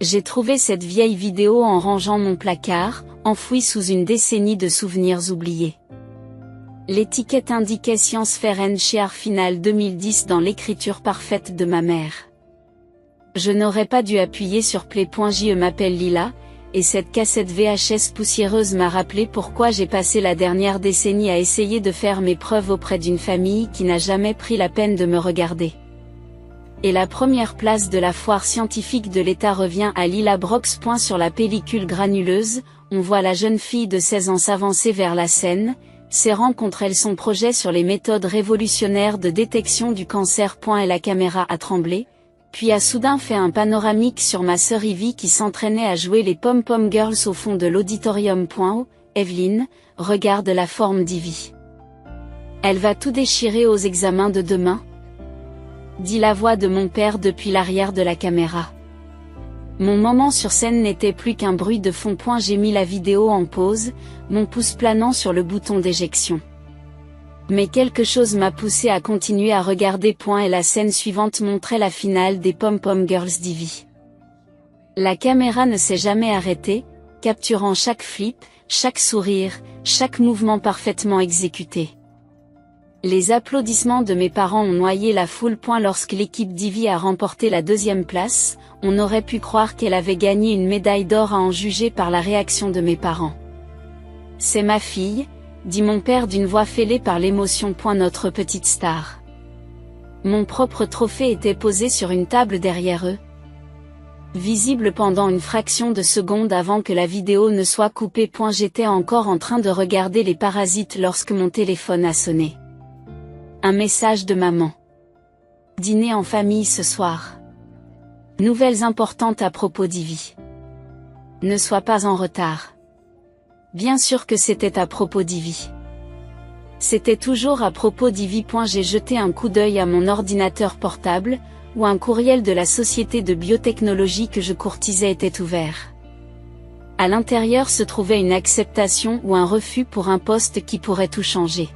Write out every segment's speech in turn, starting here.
J'ai trouvé cette vieille vidéo en rangeant mon placard, enfouie sous une décennie de souvenirs oubliés. L'étiquette indiquait Science Fair and Share Final 2010 dans l'écriture parfaite de ma mère. Je n'aurais pas dû appuyer sur play. Je m'appelle Lila, et cette cassette VHS poussiéreuse m'a rappelé pourquoi j'ai passé la dernière décennie à essayer de faire mes preuves auprès d'une famille qui n'a jamais pris la peine de me regarder. Et la première place de la foire scientifique de l'État revient à Lila Brox. Sur la pellicule granuleuse, on voit la jeune fille de 16 ans s'avancer vers la scène, serrant contre elle son projet sur les méthodes révolutionnaires de détection du cancer. Et la caméra a tremblé, puis a soudain fait un panoramique sur ma sœur Ivy qui s'entraînait à jouer les Pom-Pom Girls au fond de l'auditorium. Oh, Evelyne, regarde la forme d'Ivy. Elle va tout déchirer aux examens de demain, dit la voix de mon père depuis l'arrière de la caméra. Mon moment sur scène n'était plus qu'un bruit de fond. J'ai mis la vidéo en pause, mon pouce planant sur le bouton d'éjection. Mais quelque chose m'a poussé à continuer à regarder. Et la scène suivante montrait la finale des Pom-Pom Girls d'Ivy. La caméra ne s'est jamais arrêtée, capturant chaque flip, chaque sourire, chaque mouvement parfaitement exécuté. Les applaudissements de mes parents ont noyé la foule. Lorsque l'équipe d'Ivy a remporté la 2e place, on aurait pu croire qu'elle avait gagné une médaille d'or à en juger par la réaction de mes parents. C'est ma fille, dit mon père d'une voix fêlée par l'émotion. Notre petite star. Mon propre trophée était posé sur une table derrière eux, visible pendant une fraction de seconde avant que la vidéo ne soit coupée. J'étais encore en train de regarder Les Parasites lorsque mon téléphone a sonné. Un message de maman. Dîner en famille ce soir. Nouvelles importantes à propos d'Ivy. Ne sois pas en retard. Bien sûr que c'était à propos d'Ivy. C'était toujours à propos d'Ivy. J'ai jeté un coup d'œil à mon ordinateur portable, où un courriel de la société de biotechnologie que je courtisais était ouvert. À l'intérieur se trouvait une acceptation ou un refus pour un poste qui pourrait tout changer.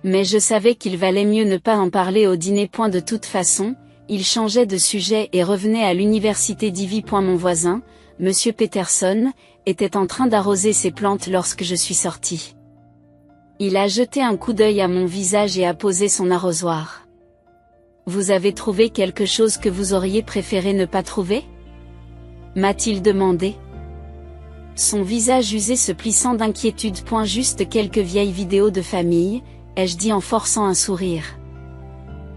Mais je savais qu'il valait mieux ne pas en parler au dîner. De toute façon, il changeait de sujet et revenait à l'université d'Ivy. Mon voisin, Monsieur Peterson, était en train d'arroser ses plantes lorsque je suis sortie. Il a jeté un coup d'œil à mon visage et a posé son arrosoir. Vous avez trouvé quelque chose que vous auriez préféré ne pas trouver? M'a-t-il demandé. Son visage usé se plissant d'inquiétude. Juste quelques vieilles vidéos de famille, ai-je dit en forçant un sourire.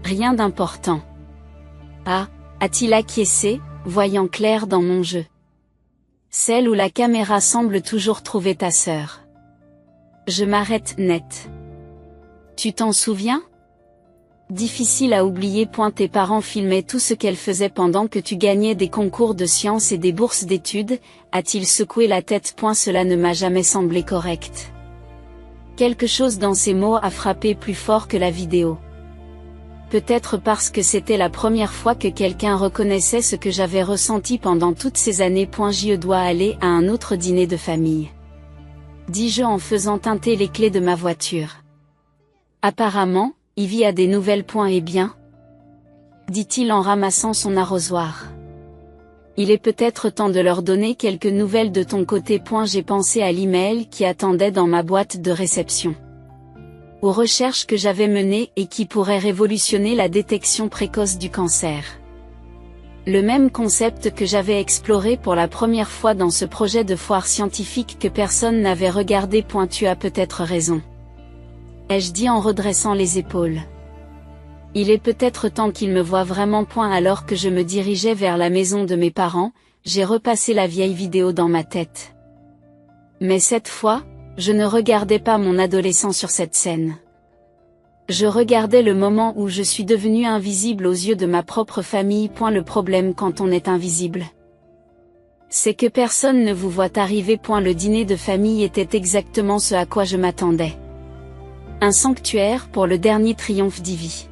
Rien d'important. Ah, a-t-il acquiescé, voyant clair dans mon jeu. Celle où la caméra semble toujours trouver ta sœur. Je m'arrête net. Tu t'en souviens? Difficile à oublier. Tes parents filmaient tout ce qu'elle faisait pendant que tu gagnais des concours de sciences et des bourses d'études, a-t-il secoué la tête. Cela ne m'a jamais semblé correct. Quelque chose dans ces mots a frappé plus fort que la vidéo. Peut-être parce que c'était la première fois que quelqu'un reconnaissait ce que j'avais ressenti pendant toutes ces années. Je dois aller à un autre dîner de famille. Dis-je en faisant teinter les clés de ma voiture. Apparemment, Ivy a des nouvelles. Et bien? Dit-il en ramassant son arrosoir. Il est peut-être temps de leur donner quelques nouvelles de ton côté. J'ai pensé à l'email qui attendait dans ma boîte de réception. Aux recherches que j'avais menées et qui pourraient révolutionner la détection précoce du cancer. Le même concept que j'avais exploré pour la première fois dans ce projet de foire scientifique que personne n'avait regardé. Tu as peut-être raison. Ai-je dit en redressant les épaules. Il est peut-être temps qu'il me voie vraiment. Alors que je me dirigeais vers la maison de mes parents, j'ai repassé la vieille vidéo dans ma tête. Mais cette fois, je ne regardais pas mon adolescent sur cette scène. Je regardais le moment où je suis devenue invisible aux yeux de ma propre famille. Le problème quand on est invisible, c'est que personne ne vous voit arriver. Le dîner de famille était exactement ce à quoi je m'attendais. Un sanctuaire pour le dernier triomphe d'Ivy.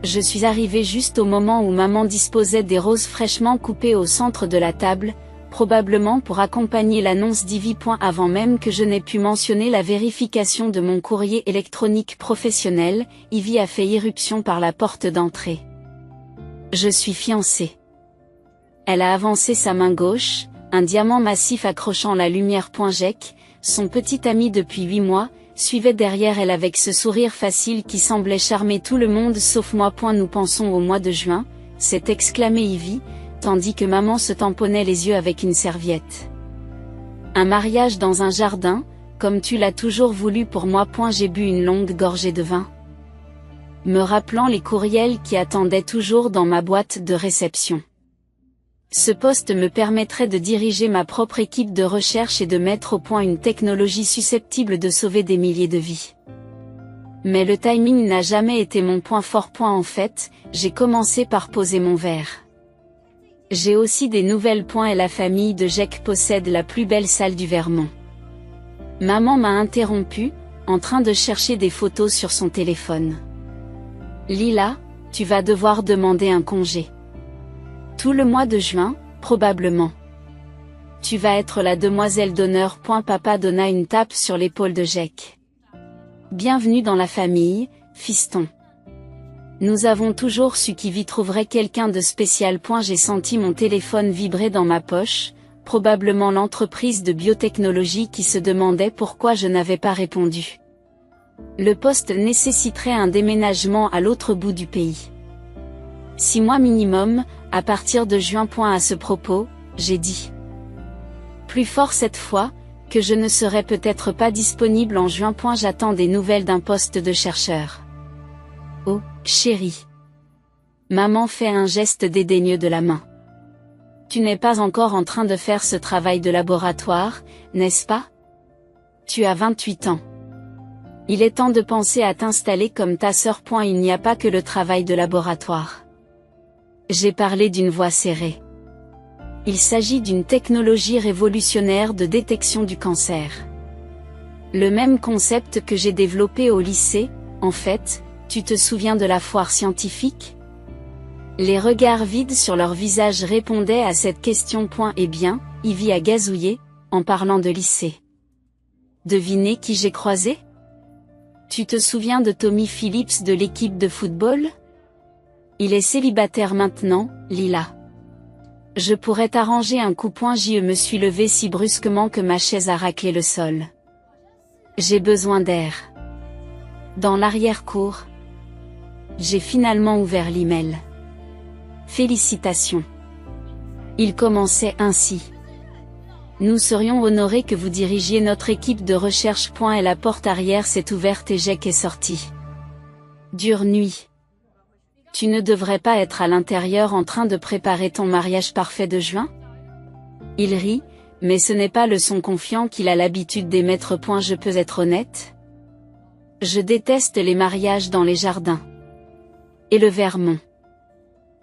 Je suis arrivée juste au moment où maman disposait des roses fraîchement coupées au centre de la table, probablement pour accompagner l'annonce d'Ivy. Avant même que je n'ai pu mentionner la vérification de mon courrier électronique professionnel, Ivy a fait irruption par la porte d'entrée. Je suis fiancée. Elle a avancé sa main gauche, un diamant massif accrochant la lumière. Jack, son petit ami depuis 8 mois, suivait derrière elle avec ce sourire facile qui semblait charmer tout le monde sauf moi. Nous pensons au mois de juin, s'est exclamé Ivy, tandis que maman se tamponnait les yeux avec une serviette. Un mariage dans un jardin, comme tu l'as toujours voulu pour moi. J'ai bu une longue gorgée de vin, me rappelant les courriels qui attendaient toujours dans ma boîte de réception. Ce poste me permettrait de diriger ma propre équipe de recherche et de mettre au point une technologie susceptible de sauver des milliers de vies. Mais le timing n'a jamais été mon point fort. En fait, j'ai commencé par poser mon verre. J'ai aussi des nouvelles. Et la famille de Jack possède la plus belle salle du Vermont. Maman m'a interrompu, en train de chercher des photos sur son téléphone. Lila, tu vas devoir demander un congé. Tout le mois de juin, probablement. Tu vas être la demoiselle d'honneur. Papa donna une tape sur l'épaule de Jack. Bienvenue dans la famille, fiston. Nous avons toujours su qu'Ivy trouverait quelqu'un de spécial. J'ai senti mon téléphone vibrer dans ma poche, probablement l'entreprise de biotechnologie qui se demandait pourquoi je n'avais pas répondu. Le poste nécessiterait un déménagement à l'autre bout du pays. 6 mois minimum, à partir de juin. À ce propos, j'ai dit. Plus fort cette fois, que je ne serai peut-être pas disponible en juin. J'attends des nouvelles d'un poste de chercheur. Oh, chérie. Maman fait un geste dédaigneux de la main. Tu n'es pas encore en train de faire ce travail de laboratoire, n'est-ce pas? Tu as 28 ans. Il est temps de penser à t'installer comme ta sœur. Il n'y a pas que le travail de laboratoire. J'ai parlé d'une voix serrée. Il s'agit d'une technologie révolutionnaire de détection du cancer. Le même concept que j'ai développé au lycée. En fait, tu te souviens de la foire scientifique? Les regards vides sur leur visage répondaient à cette question. Eh bien, Ivy a gazouillé, en parlant de lycée. Devinez qui j'ai croisé? Tu te souviens de Tommy Phillips de l'équipe de football? Il est célibataire maintenant, Lila. Je pourrais t'arranger un coup. Je me suis levée si brusquement que ma chaise a raclé le sol. J'ai besoin d'air. Dans l'arrière-cour, j'ai finalement ouvert l'email. Félicitations. Il commençait ainsi. Nous serions honorés que vous dirigiez notre équipe de recherche. Et la porte arrière s'est ouverte et Jack est sorti. Dure nuit. Tu ne devrais pas être à l'intérieur en train de préparer ton mariage parfait de juin? Il rit, mais ce n'est pas le son confiant qu'il a l'habitude d'émettre. Je peux être honnête? Je déteste les mariages dans les jardins. Et le Vermont.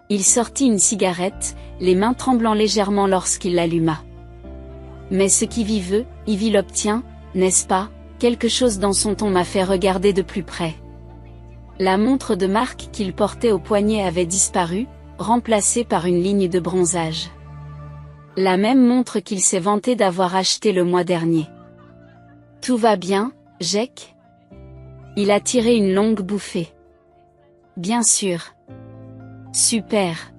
Il sortit une cigarette, les mains tremblant légèrement lorsqu'il l'alluma. Mais ce qu'Ivy veut, Ivy l'obtient, n'est-ce pas? Quelque chose dans son ton m'a fait regarder de plus près. La montre de marque qu'il portait au poignet avait disparu, remplacée par une ligne de bronzage. La même montre qu'il s'est vanté d'avoir achetée le mois dernier. Tout va bien, Jack? Il a tiré une longue bouffée. Bien sûr. Super.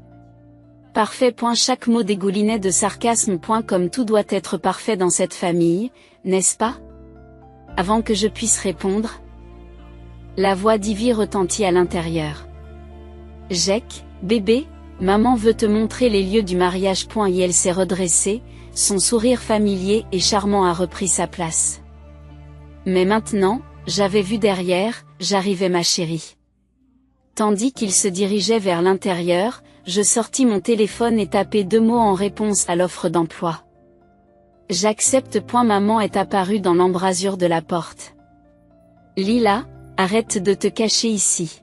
Parfait. Chaque mot dégoulinait de sarcasme. Comme tout doit être parfait dans cette famille, n'est-ce pas? Avant que je puisse répondre, la voix d'Ivy retentit à l'intérieur. Jack, bébé, maman veut te montrer les lieux du mariage. Et elle s'est redressée, son sourire familier et charmant a repris sa place. Mais maintenant, j'avais vu derrière, j'arrivais ma chérie. Tandis qu'il se dirigeait vers l'intérieur, je sortis mon téléphone et tapai 2 mots en réponse à l'offre d'emploi. J'accepte. Maman est apparue dans l'embrasure de la porte. Lila, arrête de te cacher ici.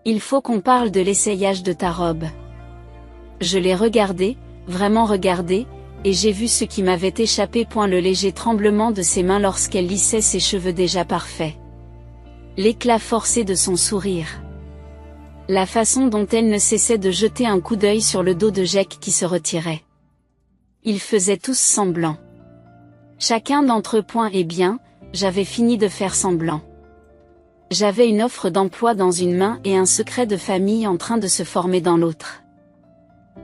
Il faut qu'on parle de l'essayage de ta robe. Je l'ai regardé, vraiment regardé, et j'ai vu ce qui m'avait échappé. Le léger tremblement de ses mains lorsqu'elle lissait ses cheveux déjà parfaits. L'éclat forcé de son sourire. La façon dont elle ne cessait de jeter un coup d'œil sur le dos de Jack qui se retirait. Ils faisaient tous semblant. Chacun d'entre eux. Eh bien, j'avais fini de faire semblant. J'avais une offre d'emploi dans une main et un secret de famille en train de se former dans l'autre.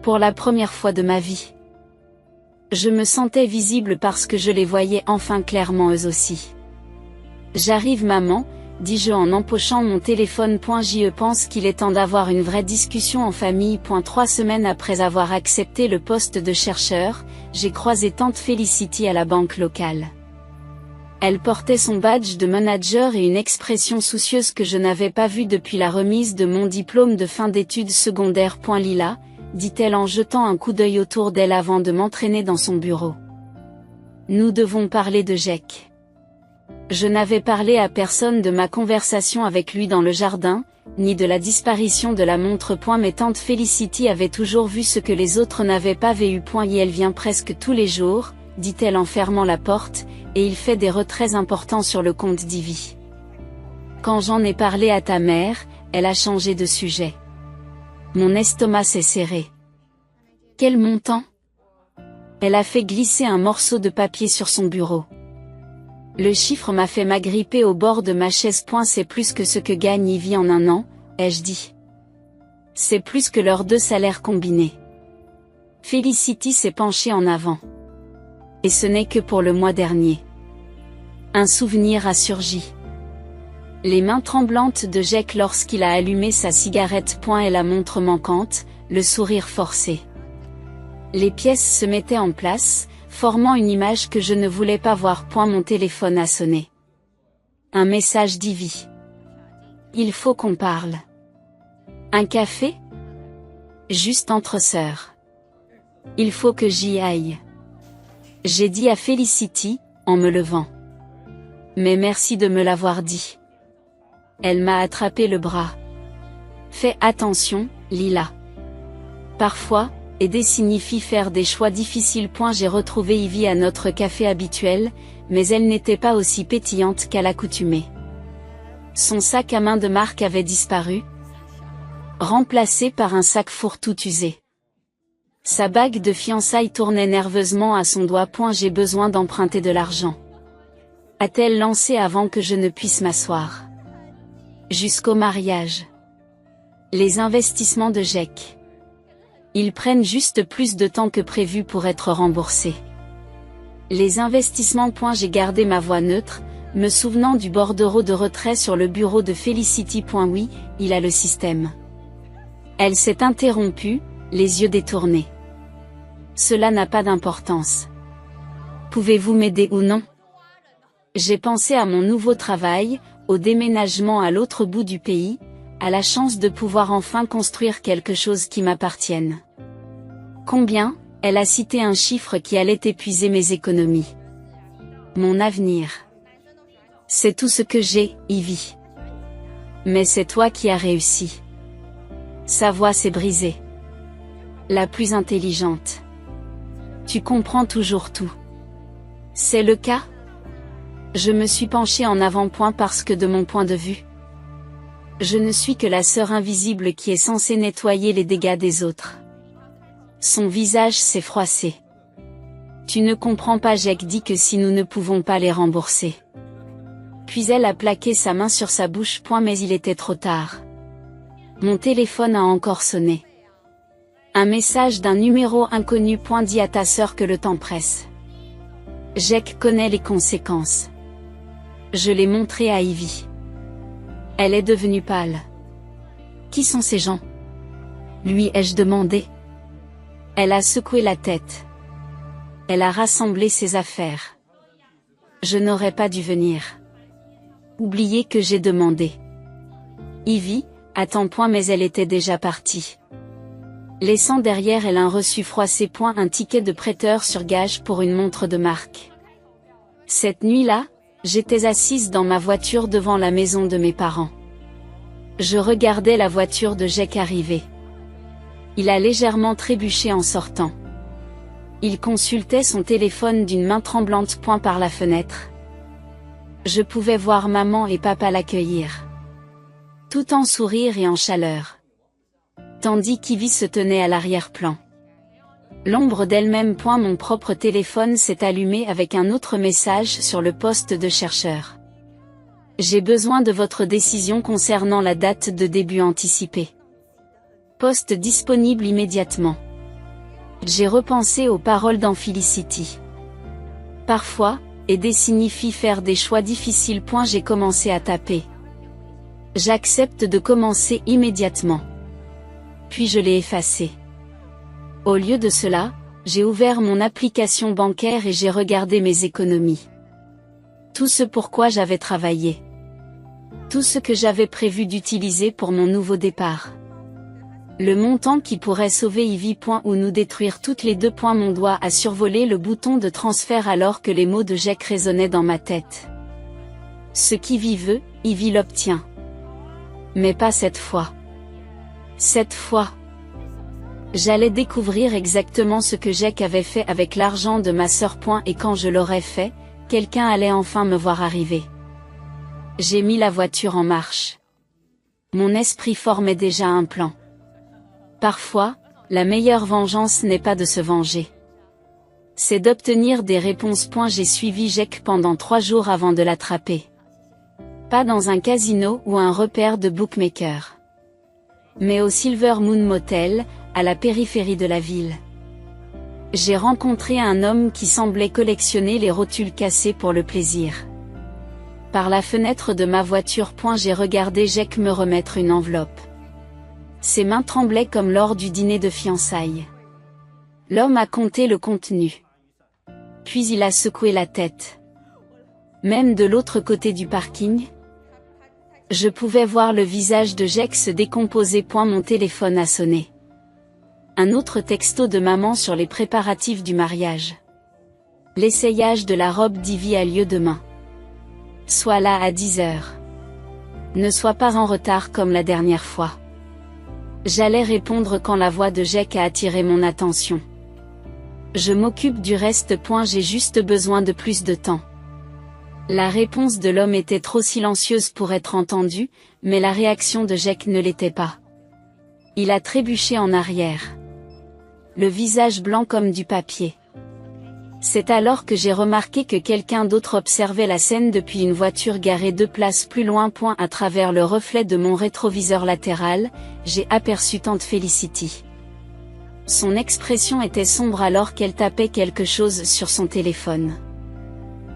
Pour la première fois de ma vie. Je me sentais visible parce que je les voyais enfin clairement eux aussi. J'arrive maman, dis-je en empochant mon téléphone. Je pense qu'il est temps d'avoir une vraie discussion en famille. 3 semaines après avoir accepté le poste de chercheur, j'ai croisé tante Felicity à la banque locale. Elle portait son badge de manager et une expression soucieuse que je n'avais pas vue depuis la remise de mon diplôme de fin d'études secondaires. Lila, dit-elle en jetant un coup d'œil autour d'elle avant de m'entraîner dans son bureau. Nous devons parler de Jake. Je n'avais parlé à personne de ma conversation avec lui dans le jardin, ni de la disparition de la montre. Mais tante Felicity avait toujours vu ce que les autres n'avaient pas vu. Et elle vient presque tous les jours, dit-elle en fermant la porte, et il fait des retraits importants sur le compte d'Ivy. Quand j'en ai parlé à ta mère, elle a changé de sujet. Mon estomac s'est serré. Quel montant? Elle a fait glisser un morceau de papier sur son bureau. Le chiffre m'a fait m'agripper au bord de ma chaise. C'est plus que ce que gagne Ivy en un an, ai-je dit. C'est plus que leurs 2 salaires combinés. Felicity s'est penchée en avant. Et ce n'est que pour le mois dernier. Un souvenir a surgi. Les mains tremblantes de Jake lorsqu'il a allumé sa cigarette. Et la montre manquante, le sourire forcé. Les pièces se mettaient en place, formant une image que je ne voulais pas voir. Mon téléphone a sonné. Un message d'Ivy. Il faut qu'on parle. Un café? Juste entre sœurs. Il faut que j'y aille. J'ai dit à Felicity, en me levant. Mais merci de me l'avoir dit. Elle m'a attrapé le bras. Fais attention, Lila. Parfois, aider signifie faire des choix difficiles. J'ai retrouvé Ivy à notre café habituel, mais elle n'était pas aussi pétillante qu'à l'accoutumée. Son sac à main de marque avait disparu, remplacé par un sac fourre-tout usé. Sa bague de fiançailles tournait nerveusement à son doigt. J'ai besoin d'emprunter de l'argent. A-t-elle lancé avant que je ne puisse m'asseoir. Jusqu'au mariage. Les investissements de Jake. Ils prennent juste plus de temps que prévu pour être remboursés. Les investissements. J'ai gardé ma voix neutre, me souvenant du bordereau de retrait sur le bureau de Felicity. Oui, il a le système. Elle s'est interrompue, les yeux détournés. Cela n'a pas d'importance. Pouvez-vous m'aider ou non? J'ai pensé à mon nouveau travail, au déménagement à l'autre bout du pays, à la chance de pouvoir enfin construire quelque chose qui m'appartienne. Combien? Elle a cité un chiffre qui allait épuiser mes économies. Mon avenir. C'est tout ce que j'ai, Ivy. Mais c'est toi qui as réussi. Sa voix s'est brisée. La plus intelligente. Tu comprends toujours tout. C'est le cas? Je me suis penchée en avant. Parce que de mon point de vue, je ne suis que la sœur invisible qui est censée nettoyer les dégâts des autres. Son visage s'est froissé. Tu ne comprends pas. Jake dit que si nous ne pouvons pas les rembourser. Puis elle a plaqué sa main sur sa bouche. Mais il était trop tard. Mon téléphone a encore sonné. Un message d'un numéro inconnu. Dis à ta sœur que le temps presse. Jake connaît les conséquences. Je l'ai montré à Ivy. Elle est devenue pâle. Qui sont ces gens? Lui ai-je demandé. Elle a secoué la tête. Elle a rassemblé ses affaires. Je n'aurais pas dû venir. Oubliez que j'ai demandé. Ivy, attends. Mais elle était déjà partie. Laissant derrière elle un reçu froissé. Un ticket de prêteur sur gage pour une montre de marque. Cette nuit-là, j'étais assise dans ma voiture devant la maison de mes parents. Je regardais la voiture de Jake arriver. Il a légèrement trébuché en sortant. Il consultait son téléphone d'une main tremblante. Par la fenêtre. Je pouvais voir maman et papa l'accueillir. Tout en sourire et en chaleur. Tandis qu'Ivy se tenait à l'arrière-plan. L'ombre d'elle-même. Mon propre téléphone s'est allumé avec un autre message sur le poste de chercheur. J'ai besoin de votre décision concernant la date de début anticipée. Poste disponible immédiatement. J'ai repensé aux paroles dans Felicity. Parfois, aider signifie faire des choix difficiles. J'ai commencé à taper. J'accepte de commencer immédiatement. Puis je l'ai effacé. Au lieu de cela, j'ai ouvert mon application bancaire et j'ai regardé mes économies. Tout ce pourquoi j'avais travaillé. Tout ce que j'avais prévu d'utiliser pour mon nouveau départ. Le montant qui pourrait sauver Ivy. Ou nous détruire toutes les deux. Mon doigt a survolé le bouton de transfert alors que les mots de Jack résonnaient dans ma tête. Ce qu'Ivy veut, Ivy l'obtient. Mais pas cette fois. Cette fois. J'allais découvrir exactement ce que Jack avait fait avec l'argent de ma sœur. Et quand je l'aurais fait, quelqu'un allait enfin me voir arriver. J'ai mis la voiture en marche. Mon esprit formait déjà un plan. Parfois, la meilleure vengeance n'est pas de se venger. C'est d'obtenir des réponses. J'ai suivi Jack pendant 3 jours avant de l'attraper. Pas dans un casino ou un repère de bookmaker. Mais au Silver Moon Motel, à la périphérie de la ville. J'ai rencontré un homme qui semblait collectionner les rotules cassées pour le plaisir. Par la fenêtre de ma voiture. J'ai regardé Jack me remettre une enveloppe. Ses mains tremblaient comme lors du dîner de fiançailles. L'homme a compté le contenu. Puis il a secoué la tête. Même de l'autre côté du parking, je pouvais voir le visage de Jack se décomposer. Mon téléphone a sonné. Un autre texto de maman sur les préparatifs du mariage. L'essayage de la robe d'Ivy a lieu demain. Sois là à 10h. Ne sois pas en retard comme la dernière fois. J'allais répondre quand la voix de Jack a attiré mon attention. Je m'occupe du reste. J'ai juste besoin de plus de temps. La réponse de l'homme était trop silencieuse pour être entendue, mais la réaction de Jack ne l'était pas. Il a trébuché en arrière. Le visage blanc comme du papier. C'est alors que j'ai remarqué que quelqu'un d'autre observait la scène depuis une voiture garée 2 places plus loin. À travers le reflet de mon rétroviseur latéral, j'ai aperçu tante Felicity. Son expression était sombre alors qu'elle tapait quelque chose sur son téléphone.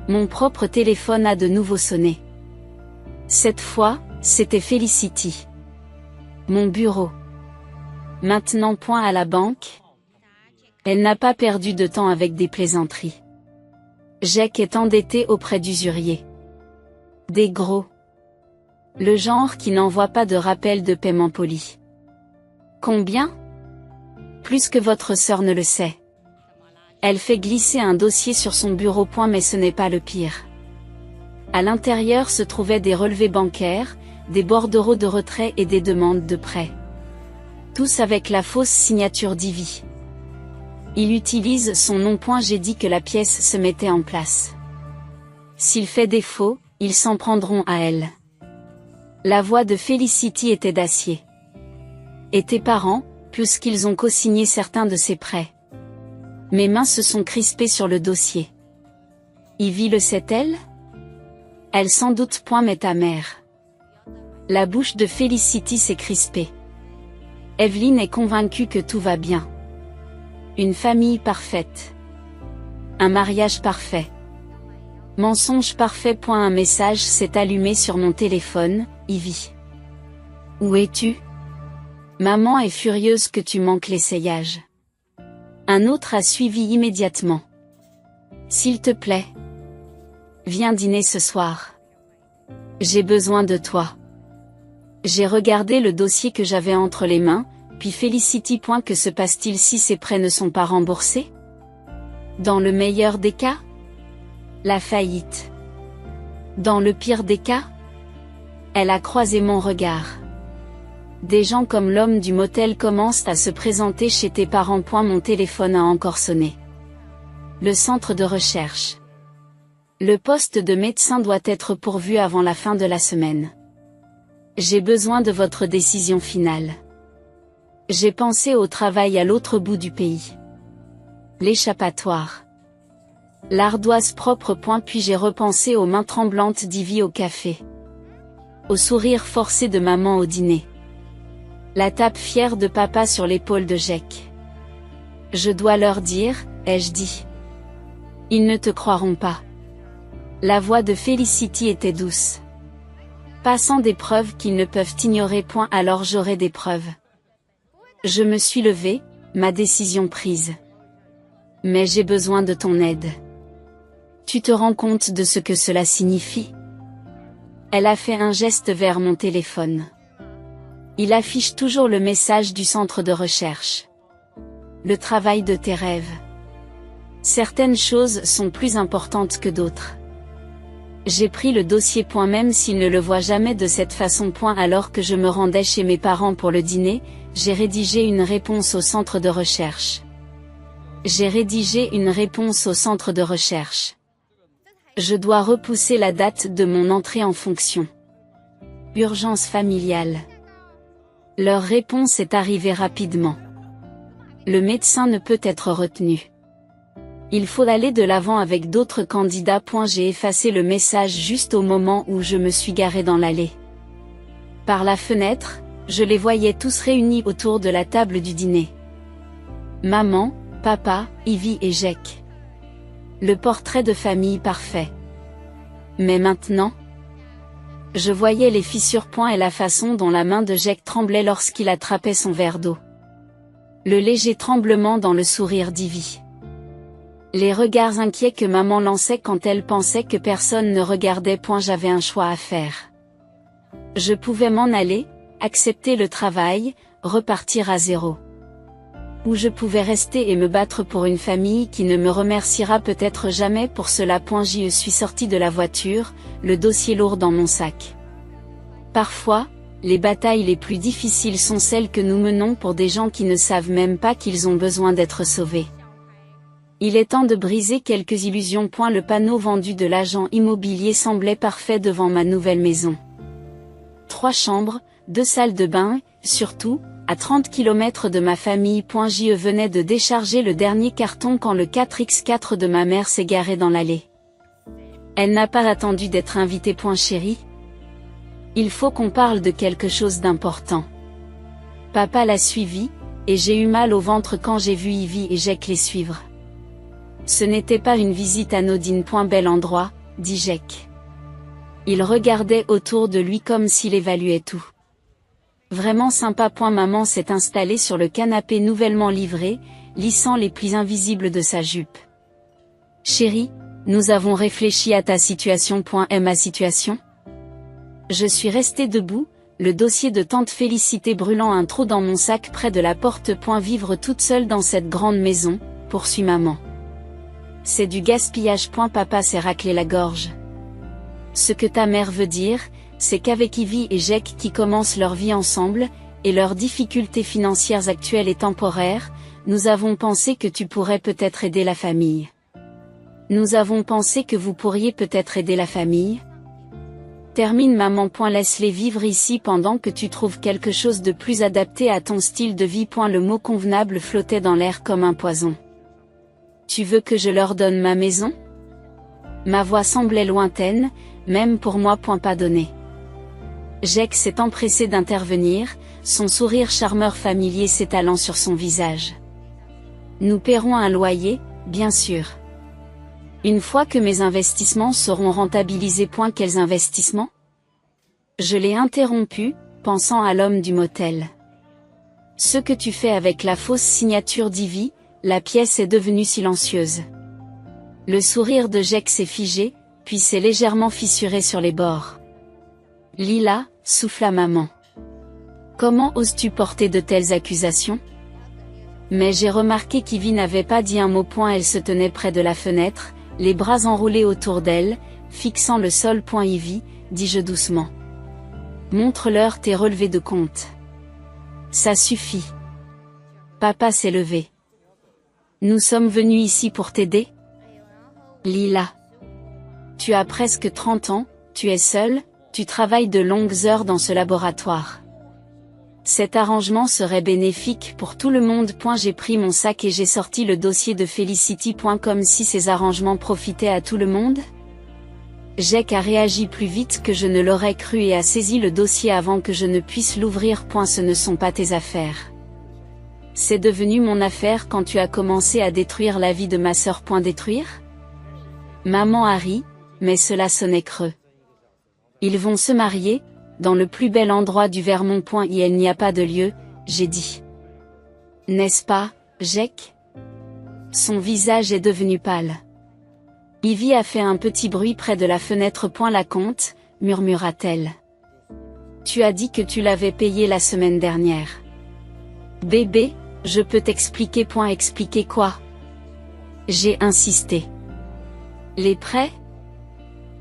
Mon propre téléphone a de nouveau sonné. Cette fois, c'était Felicity. Mon bureau. Maintenant. À la banque. Elle n'a pas perdu de temps avec des plaisanteries. Jack est endetté auprès d'usuriers. Des gros. Le genre qui n'envoie pas de rappel de paiement poli. Combien? Plus que votre sœur ne le sait. Elle fait glisser un dossier sur son bureau. Mais ce n'est pas le pire. À l'intérieur se trouvaient des relevés bancaires, des bordereaux de retrait et des demandes de prêt. Tous avec la fausse signature d'Ivy. Il utilise son nom. J'ai dit que la pièce se mettait en place. S'il fait défaut, ils s'en prendront à elle. La voix de Felicity était d'acier. Et tes parents, puisqu'ils ont co-signé certains de ses prêts. Mes mains se sont crispées sur le dossier. Ivy le sait-elle? Elle sans doute. Mais ta mère. La bouche de Felicity s'est crispée. Evelyn est convaincue que tout va bien. Une famille parfaite. Un mariage parfait. Mensonge parfait. Un message s'est allumé sur mon téléphone. Ivy. Où es-tu? Maman est furieuse que tu manques l'essayage. Un autre a suivi immédiatement. S'il te plaît. Viens dîner ce soir. J'ai besoin de toi. J'ai regardé le dossier que j'avais entre les mains. Puis Felicity. Que se passe-t-il si ces prêts ne sont pas remboursés? Dans le meilleur des cas? La faillite. Dans le pire des cas? Elle a croisé mon regard. Des gens comme l'homme du motel commencent à se présenter chez tes parents. Mon téléphone a encore sonné. Le centre de recherche. Le poste de médecin doit être pourvu avant la fin de la semaine. J'ai besoin de votre décision finale. J'ai pensé au travail à l'autre bout du pays. L'échappatoire. L'ardoise propre. Puis j'ai repensé aux mains tremblantes d'Ivy au café. Au sourire forcé de maman au dîner. La tape fière de papa sur l'épaule de Jack. Je dois leur dire, ai-je dit. Ils ne te croiront pas. La voix de Felicity était douce. Passant des preuves qu'ils ne peuvent ignorer. Alors j'aurai des preuves. Je me suis levée, ma décision prise. Mais j'ai besoin de ton aide. Tu te rends compte de ce que cela signifie? Elle a fait un geste vers mon téléphone. Il affiche toujours le message du centre de recherche. Le travail de tes rêves. Certaines choses sont plus importantes que d'autres. J'ai pris le dossier. Même s'ils ne le voient jamais de cette façon. Alors que je me rendais chez mes parents pour le dîner, j'ai rédigé une réponse au centre de recherche. J'ai rédigé une réponse au centre de recherche. Je dois repousser la date de mon entrée en fonction. Urgence familiale. Leur réponse est arrivée rapidement. Le médecin ne peut être retenu. Il faut aller de l'avant avec d'autres candidats. J'ai effacé le message juste au moment où je me suis garée dans l'allée. Par la fenêtre, je les voyais tous réunis autour de la table du dîner. Maman, papa, Ivy et Jake. Le portrait de famille parfait. Mais maintenant, je voyais les fissures. Et la façon dont la main de Jake tremblait lorsqu'il attrapait son verre d'eau. Le léger tremblement dans le sourire d'Ivy. Les regards inquiets que maman lançait quand elle pensait que personne ne regardait. J'avais un choix à faire. Je pouvais m'en aller, accepter le travail, repartir à zéro. Ou je pouvais rester et me battre pour une famille qui ne me remerciera peut-être jamais pour cela. Je suis sortie de la voiture, le dossier lourd dans mon sac. Parfois, les batailles les plus difficiles sont celles que nous menons pour des gens qui ne savent même pas qu'ils ont besoin d'être sauvés. Il est temps de briser quelques illusions. Le panneau vendu de l'agent immobilier semblait parfait devant ma nouvelle maison. 3 chambres, 2 salles de bain, surtout, à 30 km de ma famille. Je venais de décharger le dernier carton quand le 4x4 de ma mère s'est garé dans l'allée. Elle n'a pas attendu d'être invitée. Chérie. Il faut qu'on parle de quelque chose d'important. Papa l'a suivi, et j'ai eu mal au ventre quand j'ai vu Ivy et Jake les suivre. Ce n'était pas une visite anodine. Bel endroit, dit Jake. Il regardait autour de lui comme s'il évaluait tout. Vraiment sympa. Maman s'est installée sur le canapé nouvellement livré, lissant les plis invisibles de sa jupe. Chérie, nous avons réfléchi à ta situation. Est ma situation? Je suis restée debout, le dossier de tante Félicité brûlant un trou dans mon sac près de la porte. Vivre toute seule dans cette grande maison, poursuit maman. C'est du gaspillage. Papa s'est raclé la gorge. Ce que ta mère veut dire, c'est qu'avec Ivy et Jake qui commencent leur vie ensemble, et leurs difficultés financières actuelles et temporaires, nous avons pensé que tu pourrais peut-être aider la famille. Nous avons pensé que vous pourriez peut-être aider la famille. Termine maman. Laisse-les vivre ici pendant que tu trouves quelque chose de plus adapté à ton style de vie. Le mot convenable flottait dans l'air comme un poison. Tu veux que je leur donne ma maison? Ma voix semblait lointaine, même pour moi. Pas donné. Jake s'est empressé d'intervenir, son sourire charmeur familier s'étalant sur son visage. Nous paierons un loyer, bien sûr. Une fois que mes investissements seront rentabilisés. Quels investissements? Je l'ai interrompu, pensant à l'homme du motel. Ce que tu fais avec la fausse signature d'Ivy. La pièce est devenue silencieuse. Le sourire de Jake s'est figé, puis s'est légèrement fissuré sur les bords. Lila, souffla maman. Comment oses-tu porter de telles accusations? Mais j'ai remarqué qu'Ivy n'avait pas dit un mot. Elle se tenait près de la fenêtre, les bras enroulés autour d'elle, fixant le sol. Ivy, dis-je doucement. Montre-leur tes relevés de compte. Ça suffit. Papa s'est levé. Nous sommes venus ici pour t'aider? Lila. Tu as presque 30 ans, tu es seule, tu travailles de longues heures dans ce laboratoire. Cet arrangement serait bénéfique pour tout le monde. J'ai pris mon sac et j'ai sorti le dossier de Felicity. Comme si ces arrangements profitaient à tout le monde? Jake a réagi plus vite que je ne l'aurais cru et a saisi le dossier avant que je ne puisse l'ouvrir. Ce ne sont pas tes affaires. C'est devenu mon affaire quand tu as commencé à détruire la vie de ma sœur. Détruire? Maman a ri, mais cela sonnait creux. Ils vont se marier, dans le plus bel endroit du Vermont. Il n'y a pas de lieu, j'ai dit. N'est-ce pas, Jake? Son visage est devenu pâle. Ivy a fait un petit bruit près de la fenêtre. La compte, murmura-t-elle. Tu as dit que tu l'avais payé la semaine dernière. Bébé, je peux t'expliquer. Expliquer quoi? J'ai insisté. Les prêts?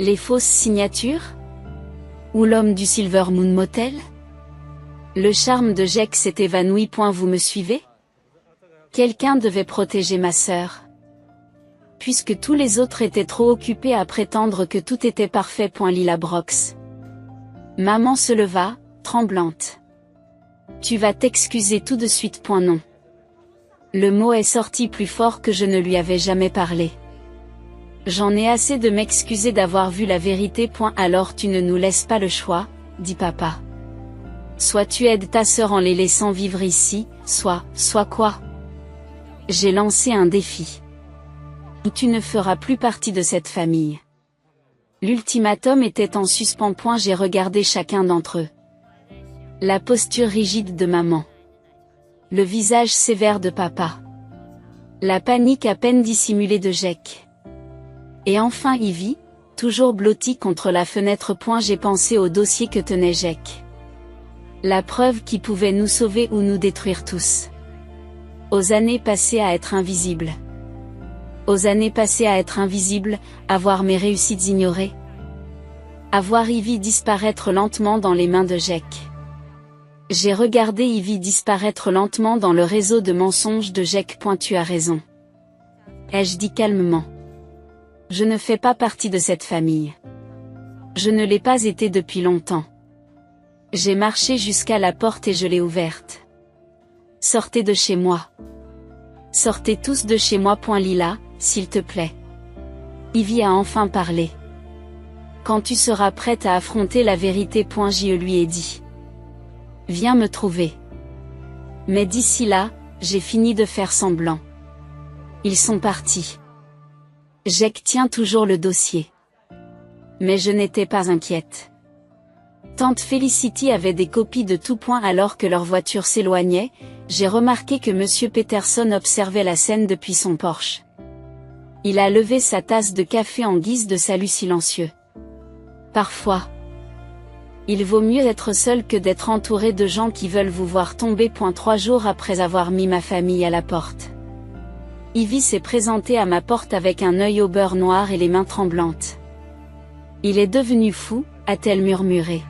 Les fausses signatures? Ou l'homme du Silver Moon Motel? Le charme de Jake s'est évanoui. Vous me suivez? Quelqu'un devait protéger ma sœur. Puisque tous les autres étaient trop occupés à prétendre que tout était parfait. Lila Brox. Maman se leva, tremblante. Tu vas t'excuser tout de suite. Non. Le mot est sorti plus fort que je ne lui avais jamais parlé. J'en ai assez de m'excuser d'avoir vu la vérité. Alors tu ne nous laisses pas le choix, dit papa. Soit tu aides ta sœur en les laissant vivre ici, soit quoi? J'ai lancé un défi. Ou tu ne feras plus partie de cette famille. L'ultimatum était en suspens. J'ai regardé chacun d'entre eux. La posture rigide de maman. Le visage sévère de papa. La panique à peine dissimulée de Jake. Et enfin Ivy, toujours blottie contre la fenêtre. J'ai pensé au dossier que tenait Jake. La preuve qui pouvait nous sauver ou nous détruire tous. Aux années passées à être invisible. Aux années passées à être invisible, à voir mes réussites ignorées. À voir Ivy disparaître lentement dans les mains de Jake. J'ai regardé Ivy disparaître lentement dans le réseau de mensonges de Jake. Tu as raison. Ai-je dit calmement. Je ne fais pas partie de cette famille. Je ne l'ai pas été depuis longtemps. J'ai marché jusqu'à la porte et je l'ai ouverte. Sortez de chez moi. Sortez tous de chez moi. Lila, s'il te plaît. Ivy a enfin parlé. Quand tu seras prête à affronter la vérité. Je lui ai dit. Viens me trouver. Mais d'ici là, j'ai fini de faire semblant. Ils sont partis. Jake tient toujours le dossier. Mais je n'étais pas inquiète. Tante Felicity avait des copies de tout. Alors que leur voiture s'éloignait, j'ai remarqué que Monsieur Peterson observait la scène depuis son Porsche. Il a levé sa tasse de café en guise de salut silencieux. Parfois, il vaut mieux être seul que d'être entouré de gens qui veulent vous voir tomber. 3 jours après avoir mis ma famille à la porte. Ivy s'est présentée à ma porte avec un œil au beurre noir et les mains tremblantes. Il est devenu fou, a-t-elle murmuré.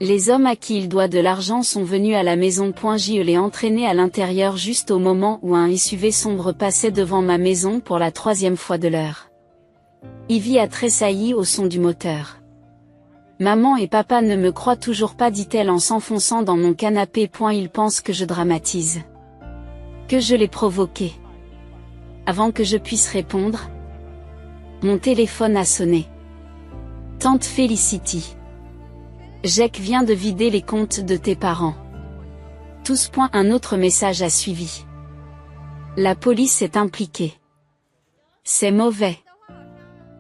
Les hommes à qui il doit de l'argent sont venus à la maison. Je l'ai entraîné à l'intérieur juste au moment où un SUV sombre passait devant ma maison pour la 3e fois de l'heure. Ivy a tressailli au son du moteur. Maman et papa ne me croient toujours pas, dit-elle en s'enfonçant dans mon canapé. Ils pensent que je dramatise. Que je l'ai provoqué. Avant que je puisse répondre, mon téléphone a sonné. Tante Felicity. Jake vient de vider les comptes de tes parents. Tous. Un autre message a suivi. La police est impliquée. C'est mauvais.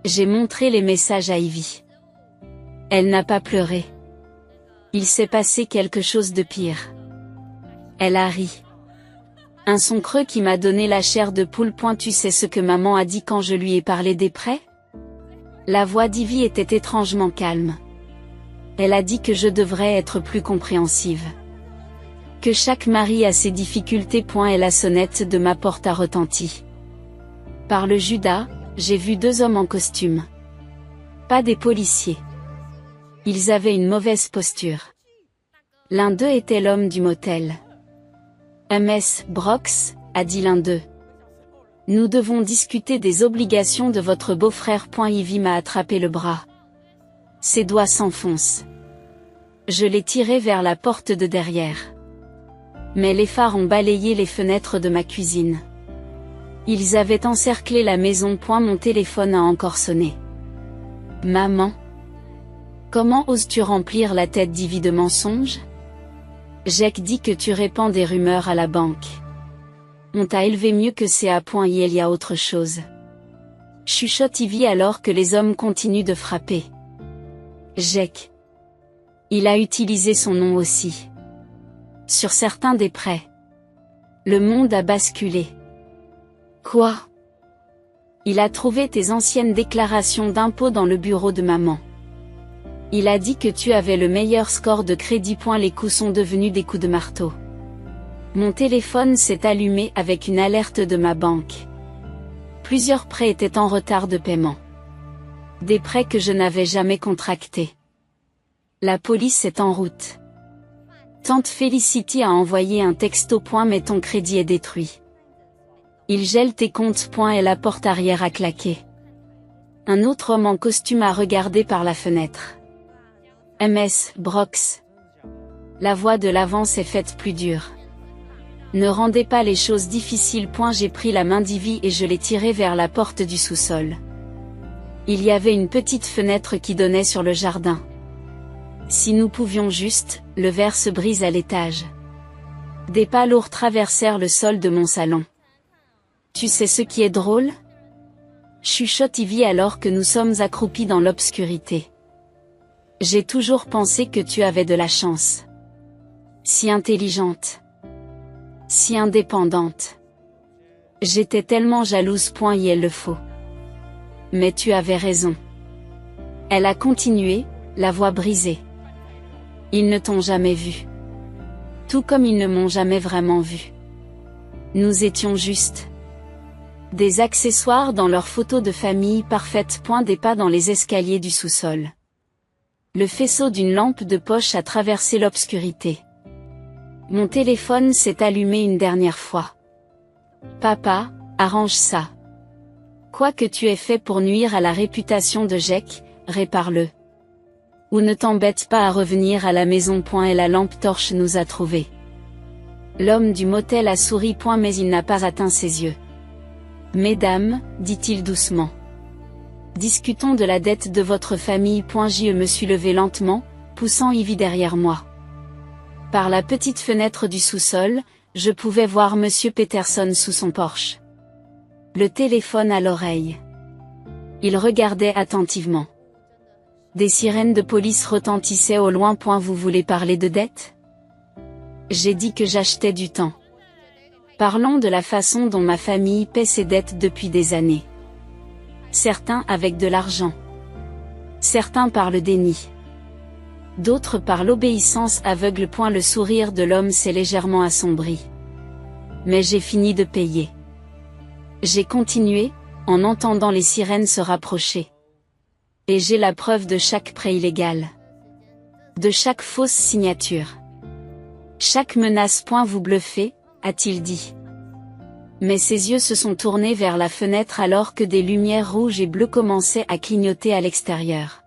J'ai montré les messages à Ivy. Elle n'a pas pleuré. Il s'est passé quelque chose de pire. Elle a ri. Un son creux qui m'a donné la chair de poule. Tu sais ce que maman a dit quand je lui ai parlé des prêts? La voix d'Ivy était étrangement calme. Elle a dit que je devrais être plus compréhensive. Que chaque mari a ses difficultés. Et la sonnette de ma porte a retenti. Par le Judas, j'ai vu 2 hommes en costume. Pas des policiers. Ils avaient une mauvaise posture. L'un d'eux était l'homme du motel. MS Brox, a dit l'un d'eux. Nous devons discuter des obligations de votre beau-frère. Ivy m'a attrapé le bras. Ses doigts s'enfoncent. Je l'ai tiré vers la porte de derrière. Mais les phares ont balayé les fenêtres de ma cuisine. Ils avaient encerclé la maison. Mon téléphone a encore sonné. Maman. Comment oses-tu remplir la tête d'Ivy de mensonges? Jake dit que tu répands des rumeurs à la banque. On t'a élevé mieux que c'est à point il y a autre chose. Chuchote Ivy alors que les hommes continuent de frapper. Jake. Il a utilisé son nom aussi. Sur certains des prêts. Le monde a basculé. Quoi? Il a trouvé tes anciennes déclarations d'impôts dans le bureau de maman. Il a dit que tu avais le meilleur score de crédit. Les coups sont devenus des coups de marteau. Mon téléphone s'est allumé avec une alerte de ma banque. Plusieurs prêts étaient en retard de paiement. Des prêts que je n'avais jamais contractés. La police est en route. Tante Felicity a envoyé un texto. Mais ton crédit est détruit. Il gèle tes comptes. Et la porte arrière a claqué. Un autre homme en costume a regardé par la fenêtre. MS, Brox. La voix de l'avant s'est faite plus dure. Ne rendez pas les choses difficiles. J'ai pris la main d'Ivy et je l'ai tirée vers la porte du sous-sol. Il y avait une petite fenêtre qui donnait sur le jardin. Si nous pouvions juste, le verre se brise à l'étage. Des pas lourds traversèrent le sol de mon salon. Tu sais ce qui est drôle? Chuchote Ivy alors que nous sommes accroupis dans l'obscurité. J'ai toujours pensé que tu avais de la chance. Si intelligente. Si indépendante. J'étais tellement jalouse. Il le faut. Mais tu avais raison. Elle a continué, la voix brisée. Ils ne t'ont jamais vu. Tout comme ils ne m'ont jamais vraiment vu. Nous étions juste des accessoires dans leur photo de famille parfaite. Des pas dans les escaliers du sous-sol. Le faisceau d'une lampe de poche a traversé l'obscurité. Mon téléphone s'est allumé une dernière fois. Papa, arrange ça. Quoi que tu aies fait pour nuire à la réputation de Jake, répare-le. Ou ne t'embête pas à revenir à la maison. Et la lampe torche nous a trouvés. L'homme du motel a souri. Mais il n'a pas atteint ses yeux. Mesdames, dit-il doucement. Discutons de la dette de votre famille. Je me suis levé lentement, poussant Ivy derrière moi. Par la petite fenêtre du sous-sol, je pouvais voir Monsieur Peterson sous son Porsche. Le téléphone à l'oreille. Il regardait attentivement. Des sirènes de police retentissaient au loin. Vous voulez parler de dette? J'ai dit que j'achetais du temps. Parlons de la façon dont ma famille paie ses dettes depuis des années. Certains avec de l'argent. Certains par le déni. D'autres par l'obéissance aveugle. Le sourire de l'homme s'est légèrement assombri. Mais j'ai fini de payer. J'ai continué, en entendant les sirènes se rapprocher. Et j'ai la preuve de chaque prêt illégal. De chaque fausse signature. Chaque menace. Vous bluffez, a-t-il dit. Mais ses yeux se sont tournés vers la fenêtre alors que des lumières rouges et bleues commençaient à clignoter à l'extérieur.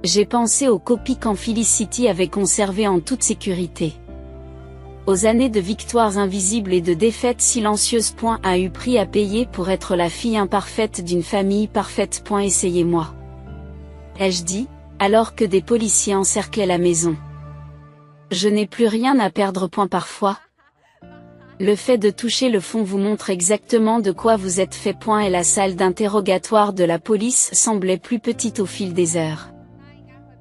J'ai pensé aux copies qu'en Felicity avait conservées en toute sécurité. Aux années de victoires invisibles et de défaites silencieuses. A eu prix à payer pour être la fille imparfaite d'une famille parfaite. Essayez-moi. Ai-je dit, alors que des policiers encerclaient la maison. Je n'ai plus rien à perdre. Parfois. Le fait de toucher le fond vous montre exactement de quoi vous êtes fait. Et la salle d'interrogatoire de la police semblait plus petite au fil des heures.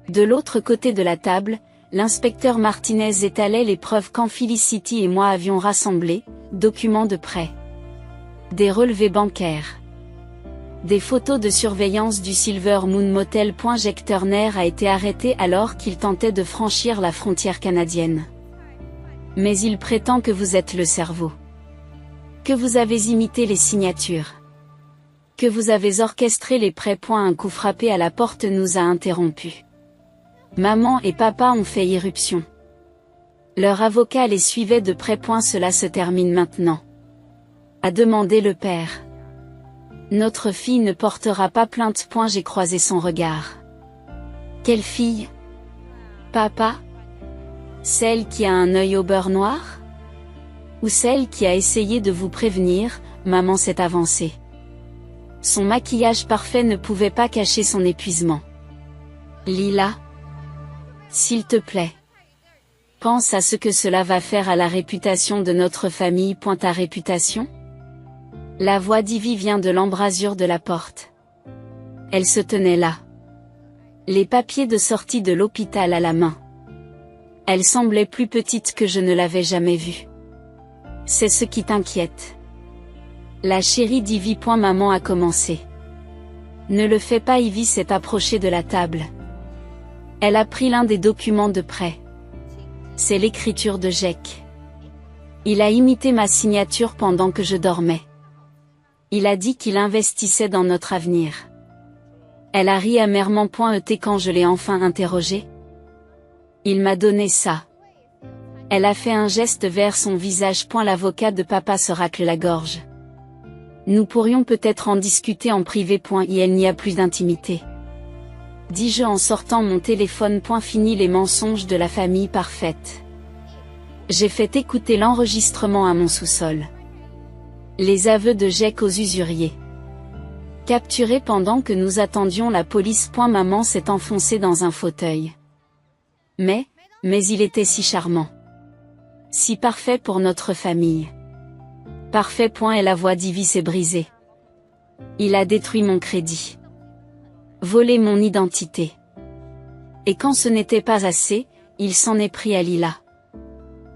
De l'autre côté de la table, l'inspecteur Martinez étalait les preuves qu'en Felicity et moi avions rassemblées, documents de prêt. Des relevés bancaires. Des photos de surveillance du Silver Moon Motel. Jack Turner a été arrêté alors qu'il tentait de franchir la frontière canadienne. Mais il prétend que vous êtes le cerveau. Que vous avez imité les signatures. Que vous avez orchestré les prêts. Un coup frappé à la porte nous a interrompus. Maman et papa ont fait irruption. Leur avocat les suivait de près. Cela se termine maintenant. A demandé le père. Notre fille ne portera pas plainte. J'ai croisé son regard. Quelle fille? Papa? Celle qui a un œil au beurre noir? Ou celle qui a essayé de vous prévenir? Maman s'est avancée. Son maquillage parfait ne pouvait pas cacher son épuisement. Lila? S'il te plaît. Pense à ce que cela va faire à la réputation de notre famille. Ta réputation? La voix d'Ivy vient de l'embrasure de la porte. Elle se tenait là. Les papiers de sortie de l'hôpital à la main. Elle semblait plus petite que je ne l'avais jamais vue. C'est ce qui t'inquiète. La chérie d'Ivy. Maman a commencé. Ne le fais pas. Ivy s'est approchée de la table. Elle a pris l'un des documents de près. C'est l'écriture de Jack. Il a imité ma signature pendant que je dormais. Il a dit qu'il investissait dans notre avenir. Elle a ri amèrement. Quand je l'ai enfin interrogé. Il m'a donné ça. Elle a fait un geste vers son visage. L'avocat de papa se racle la gorge. Nous pourrions peut-être en discuter en privé. Il n'y a plus d'intimité. Dis-je en sortant mon téléphone. Fini les mensonges de la famille parfaite. J'ai fait écouter l'enregistrement à mon sous-sol. Les aveux de Jack aux usuriers. Capturé pendant que nous attendions la police. Maman s'est enfoncée dans un fauteuil. Mais il était si charmant. Si parfait pour notre famille. Parfait. Et la voix d'Ivy s'est brisée. Il a détruit mon crédit. Volé mon identité. Et quand ce n'était pas assez, il s'en est pris à Lila.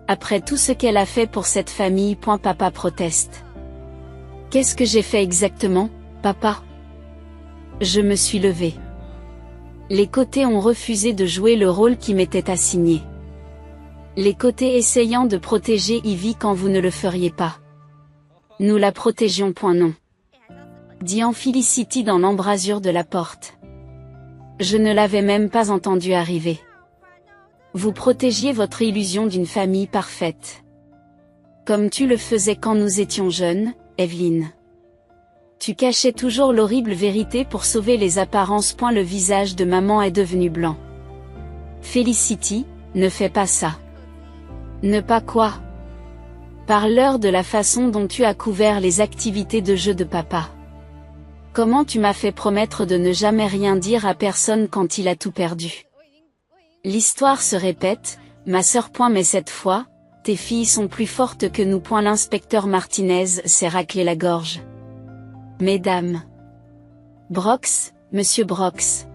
Après tout ce qu'elle a fait pour cette famille. Papa proteste. Qu'est-ce que j'ai fait exactement, papa? Je me suis levée. Les côtés ont refusé de jouer le rôle qui m'était assigné. Les côtés essayant de protéger Ivy quand vous ne le feriez pas. Nous la protégions. Non. Dit en Felicity dans l'embrasure de la porte. Je ne l'avais même pas entendu arriver. Vous protégiez votre illusion d'une famille parfaite. Comme tu le faisais quand nous étions jeunes, Evelyn. Tu cachais toujours l'horrible vérité pour sauver les apparences. Le visage de maman est devenu blanc. Felicity, ne fais pas ça. Ne pas quoi? Parle-leur de la façon dont tu as couvert les activités de jeu de papa. Comment tu m'as fait promettre de ne jamais rien dire à personne quand il a tout perdu. L'histoire se répète, ma sœur. Mais cette fois, tes filles sont plus fortes que nous. L'inspecteur Martinez s'est raclé la gorge. Mesdames. Brox, monsieur Brox.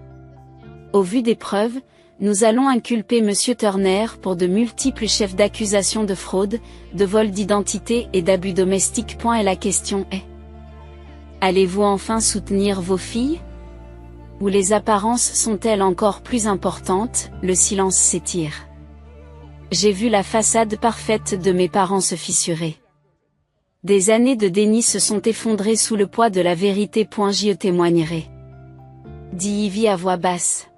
Au vu des preuves, nous allons inculper monsieur Turner pour de multiples chefs d'accusation de fraude, de vol d'identité et d'abus domestiques. Et la question est: allez-vous enfin soutenir vos filles? Ou les apparences sont-elles encore plus importantes? Le silence s'étire. J'ai vu la façade parfaite de mes parents se fissurer. Des années de déni se sont effondrées sous le poids de la vérité. J'y témoignerai. Dit Ivy à voix basse.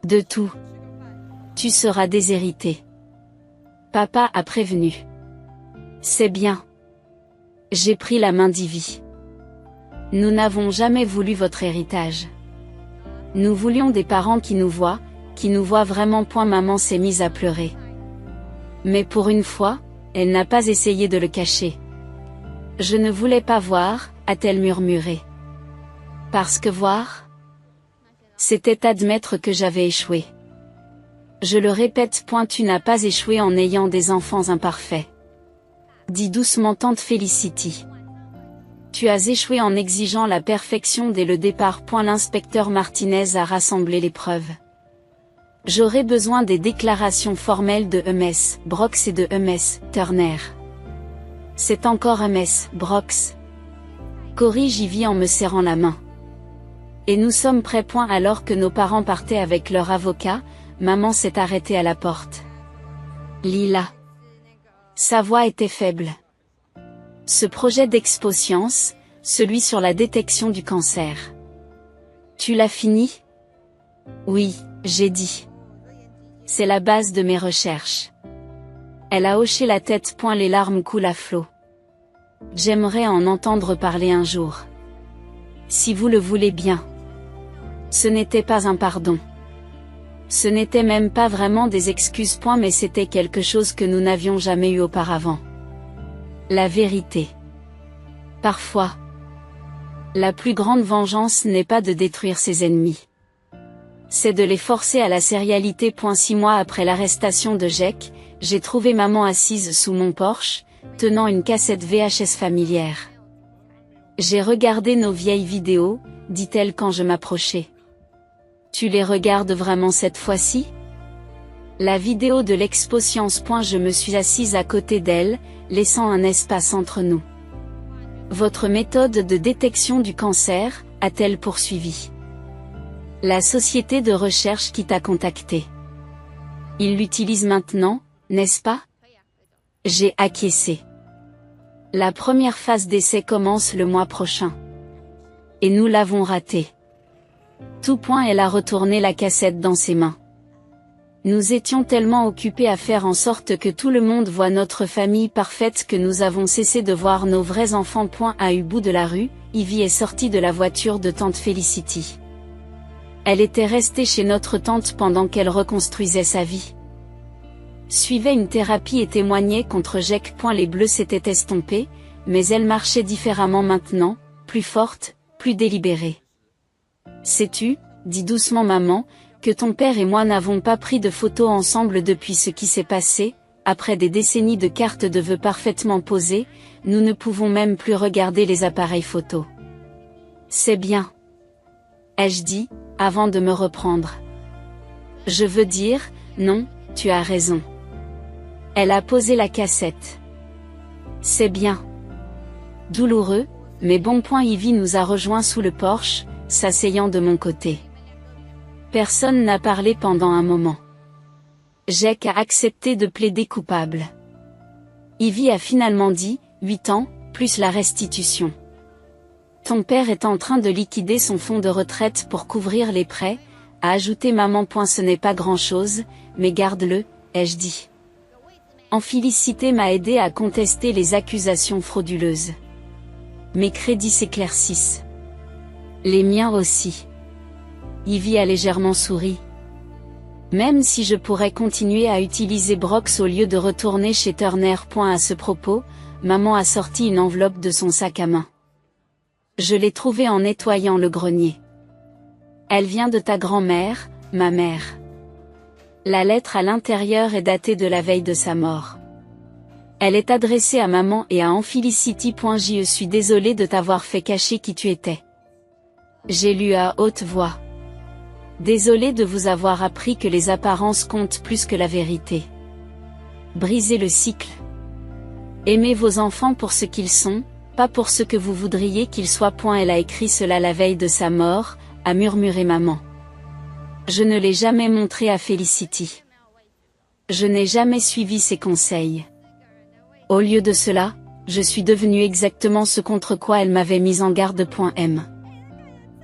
De tout. Tu seras déshérité. Papa a prévenu. C'est bien. J'ai pris la main d'Ivy. Nous n'avons jamais voulu votre héritage. Nous voulions des parents qui nous voient vraiment. Maman s'est mise à pleurer. Mais pour une fois, elle n'a pas essayé de le cacher. Je ne voulais pas voir, a-t-elle murmuré. Parce que voir, c'était admettre que j'avais échoué. Je le répète. Tu n'as pas échoué en ayant des enfants imparfaits. Dit doucement tante Felicity. Tu as échoué en exigeant la perfection dès le départ. L'inspecteur Martinez a rassemblé les preuves. J'aurai besoin des déclarations formelles de MS Brox et de MS Turner. C'est encore MS Brox. Corrige Ivy en me serrant la main. Et nous sommes prêts. Alors que nos parents partaient avec leur avocat, maman s'est arrêtée à la porte. Lila. Sa voix était faible. Ce projet d'expo science, celui sur la détection du cancer. Tu l'as fini? Oui, j'ai dit. C'est la base de mes recherches. Elle a hoché la tête. Les larmes coulent à flot. J'aimerais en entendre parler un jour. Si vous le voulez bien. Ce n'était pas un pardon. Ce n'était même pas vraiment des excuses. Mais c'était quelque chose que nous n'avions jamais eu auparavant. La vérité. Parfois, la plus grande vengeance n'est pas de détruire ses ennemis. C'est de les forcer à la sérialité. 6 mois après l'arrestation de Jack, j'ai trouvé maman assise sous mon porche, tenant une cassette VHS familière. J'ai regardé nos vieilles vidéos, dit-elle quand je m'approchais. Tu les regardes vraiment cette fois-ci? La vidéo de l'expo Science. Je me suis assise à côté d'elle, laissant un espace entre nous. Votre méthode de détection du cancer, a-t-elle poursuivi? La société de recherche qui t'a contacté. Ils l'utilisent maintenant, n'est-ce pas? J'ai acquiescé. La première phase d'essai commence le mois prochain. Et nous l'avons raté. Elle a retourné la cassette dans ses mains. Nous étions tellement occupés à faire en sorte que tout le monde voit notre famille parfaite que nous avons cessé de voir nos vrais enfants. À un bout de la rue, Ivy est sortie de la voiture de tante Felicity. Elle était restée chez notre tante pendant qu'elle reconstruisait sa vie. Suivait une thérapie et témoignait contre Jake. Les bleus s'étaient estompés, mais elle marchait différemment maintenant, plus forte, plus délibérée. Sais-tu, dit doucement maman, que ton père et moi n'avons pas pris de photos ensemble depuis ce qui s'est passé, après des décennies de cartes de vœux parfaitement posées, nous ne pouvons même plus regarder les appareils photos. C'est bien. Ai-je dit, avant de me reprendre. Je veux dire, non, tu as raison. Elle a posé la cassette. C'est bien. Douloureux, mais bon. Ivy nous a rejoints sous le porche, s'asseyant de mon côté. Personne n'a parlé pendant un moment. Jake a accepté de plaider coupable. Ivy a finalement dit, 8 ans, plus la restitution. Ton père est en train de liquider son fonds de retraite pour couvrir les prêts, a ajouté maman. Ce n'est pas grand-chose, mais garde-le, ai-je dit. Felicity m'a aidé à contester les accusations frauduleuses. Mes crédits s'éclaircissent. Les miens aussi. Ivy a légèrement souri. Même si je pourrais continuer à utiliser Brox au lieu de retourner chez Turner. À ce propos, maman a sorti une enveloppe de son sac à main. Je l'ai trouvée en nettoyant le grenier. Elle vient de ta grand-mère, ma mère. La lettre à l'intérieur est datée de la veille de sa mort. Elle est adressée à maman et à Felicity. Je suis désolée de t'avoir fait cacher qui tu étais. J'ai lu à haute voix. Désolée de vous avoir appris que les apparences comptent plus que la vérité. Brisez le cycle. Aimez vos enfants pour ce qu'ils sont, pas pour ce que vous voudriez qu'ils soient. Elle a écrit cela la veille de sa mort, a murmuré maman. Je ne l'ai jamais montré à Felicity. Je n'ai jamais suivi ses conseils. Au lieu de cela, je suis devenue exactement ce contre quoi elle m'avait mise en garde.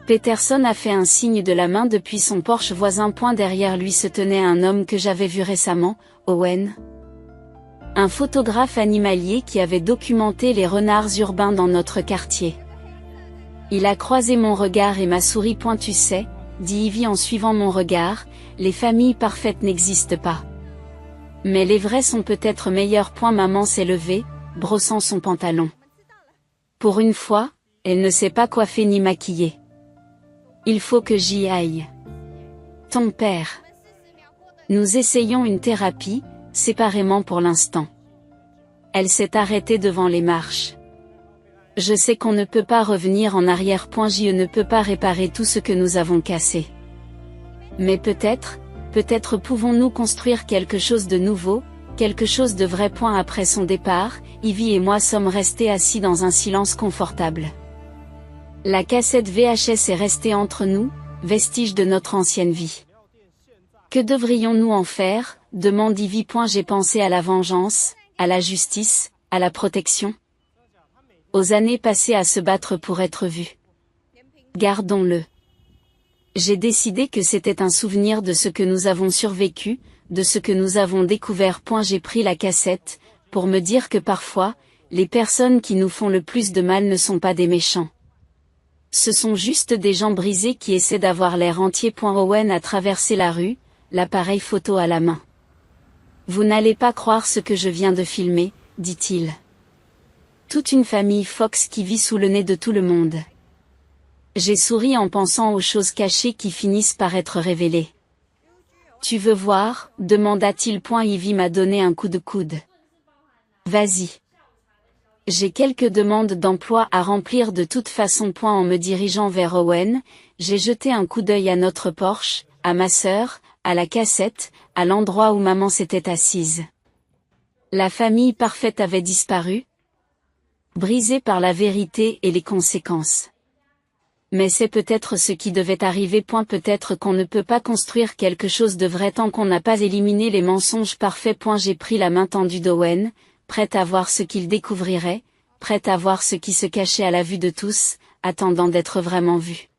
Peterson a fait un signe de la main depuis son porche voisin. Derrière lui se tenait un homme que j'avais vu récemment, Owen. Un photographe animalier qui avait documenté les renards urbains dans notre quartier. Il a croisé mon regard et m'a souri. Tu sais, dit Ivy en suivant mon regard, les familles parfaites n'existent pas. Mais les vraies sont peut-être meilleures. Maman s'est levée, brossant son pantalon. Pour une fois, elle ne s'est pas coiffée ni maquillée. Il faut que j'y aille. Ton père. Nous essayons une thérapie, séparément pour l'instant. Elle s'est arrêtée devant les marches. Je sais qu'on ne peut pas revenir en arrière. Je ne peux pas réparer tout ce que nous avons cassé. Mais peut-être pouvons-nous construire quelque chose de nouveau, quelque chose de vrai. Après son départ, Ivy et moi sommes restés assis dans un silence confortable. La cassette VHS est restée entre nous, vestige de notre ancienne vie. Que devrions-nous en faire, demande Ivy. J'ai pensé à la vengeance, à la justice, à la protection. Aux années passées à se battre pour être vus. Gardons-le. J'ai décidé que c'était un souvenir de ce que nous avons survécu, de ce que nous avons découvert. J'ai pris la cassette, pour me dire que parfois, les personnes qui nous font le plus de mal ne sont pas des méchants. Ce sont juste des gens brisés qui essaient d'avoir l'air entier. Owen a traversé la rue, l'appareil photo à la main. Vous n'allez pas croire ce que je viens de filmer, dit-il. Toute une famille Fox qui vit sous le nez de tout le monde. J'ai souri en pensant aux choses cachées qui finissent par être révélées. Tu veux voir, demanda-t-il. Ivy m'a donné un coup de coude. Vas-y. J'ai quelques demandes d'emploi à remplir de toute façon. En me dirigeant vers Owen, j'ai jeté un coup d'œil à notre Porsche, à ma sœur, à la cassette, à l'endroit où maman s'était assise. La famille parfaite avait disparu, brisée par la vérité et les conséquences. Mais c'est peut-être ce qui devait arriver. Peut-être qu'on ne peut pas construire quelque chose de vrai tant qu'on n'a pas éliminé les mensonges parfaits. J'ai pris la main tendue d'Owen, prête à voir ce qu'il découvrirait, prête à voir ce qui se cachait à la vue de tous, attendant d'être vraiment vu.